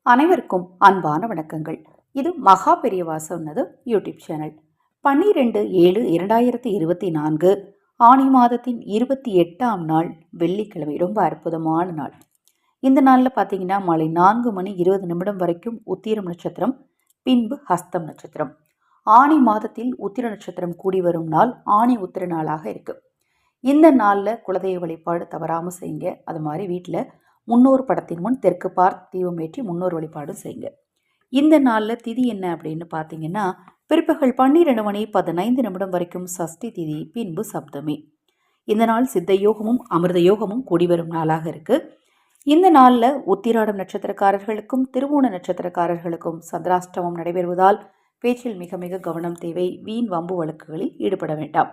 அனைவருக்கும் அன்பான வணக்கங்கள். இது மகா பெரியவா சொன்னது யூடியூப் சேனல். 12/7/2024 ஆனி மாதத்தின் 28ஆம் நாள் வெள்ளிக்கிழமை. ரொம்ப அற்புதமான நாள். இந்த நாளில் பார்த்தீங்கன்னா மாலை 4:20 வரைக்கும் உத்திரம் நட்சத்திரம், பின்பு ஹஸ்தம் நட்சத்திரம். ஆனி மாதத்தில் உத்திர நட்சத்திரம் கூடி வரும் நாள் ஆனி உத்திர நாளாக இருக்கு. இந்த நாளில் குலதெய்வ வழிபாடு தவறாமல் செய்யுங்க. அது மாதிரி வீட்டில் முன்னோர் படத்தின் முன் தெற்கு பார்த்து தீபம் ஏற்றி முன்னோர் வழிபாடும் செய்யுங்க. இந்த நாளில் திதி என்ன அப்படின்னு பார்த்தீங்கன்னா பிற்பகல் 12:15 வரைக்கும் சஷ்டி திதி, பின்பு சப்தமி. இந்த நாள் சித்த யோகமும் அமிர்த யோகமும் கூடி வரும் நாளாக இருக்கு. இந்த நாளில் உத்திராடம் நட்சத்திரக்காரர்களுக்கும் திருவோண நட்சத்திரக்காரர்களுக்கும் சந்திராஷ்டமம் நடைபெறுவதால் பேச்சில் மிக மிக கவனம் தேவை. வீண் வம்பு வழக்குகளில் ஈடுபட வேண்டாம்.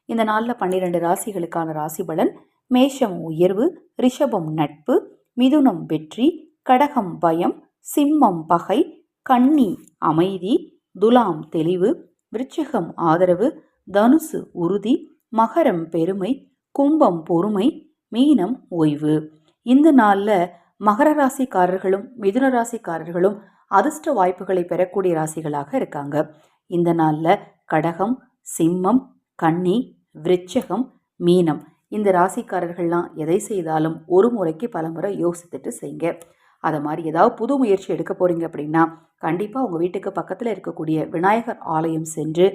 இந்த நாளில் 12 ராசிகளுக்கான ராசி பலன்: மேஷம் உயர்வு, ரிஷபம் நட்பு, மிதுனம் வெற்றி, கடகம் பயம், சிம்மம் பகை, கன்னி அமைதி, துலாம் தெளிவு, விருச்சிகம் ஆதரவு, தனுசு உறுதி, மகரம் பெருமை, கும்பம் பொறுமை, மீனம் ஓய்வு. இந்த நாளில் மகர ராசிக்காரர்களும் மிதுன ராசிக்காரர்களும் அதிர்ஷ்ட வாய்ப்புகளை பெறக்கூடிய ராசிகளாக இருக்காங்க. இந்த நாளில் கடகம், சிம்மம், கன்னி, விருச்சிகம், மீனம் இந்த ராசிக்காரர்கள்லாம் எதை செய்தாலும் ஒரு முறைக்கு பல முறை யோசித்துட்டு செய்யுங்க. அதை மாதிரி ஏதாவது புது முயற்சி எடுக்க போகிறீங்க அப்படின்னா கண்டிப்பாக உங்கள் வீட்டுக்கு பக்கத்தில் இருக்கக்கூடிய விநாயகர் ஆலயம் சென்று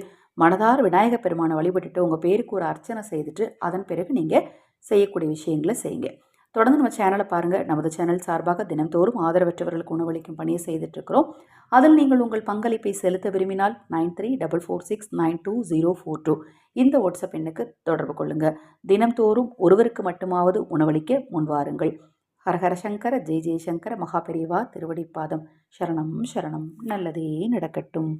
மனதார விநாயகர் பெருமானை வழிபட்டுட்டு உங்கள் பேருக்கு ஒரு அர்ச்சனை செய்துட்டு அதன் பிறகு நீங்கள் செய்யக்கூடிய விஷயங்களை செய்யுங்க. தொடர்ந்து நம்ம சேனலை பாருங்கள். நமது சேனல் சார்பாக தினந்தோறும் ஆதரவற்றவர்களுக்கு உணவளிக்கும் பணியை செய்துட்ருக்கிறோம். அதில் நீங்கள் உங்கள் பங்களிப்பை செலுத்த விரும்பினால் 9344692042 இந்த வாட்ஸ்அப் எண்ணுக்கு தொடர்பு கொள்ளுங்கள். தினந்தோறும் ஒருவருக்கு மட்டுமாவது உணவளிக்க முன்வாருங்கள். ஹரஹர சங்கர, ஜெய் ஜெய்சங்கர, மகா பெரியவா திருவடிப்பாதம். சரணம் சரணம். நல்லதே நடக்கட்டும்.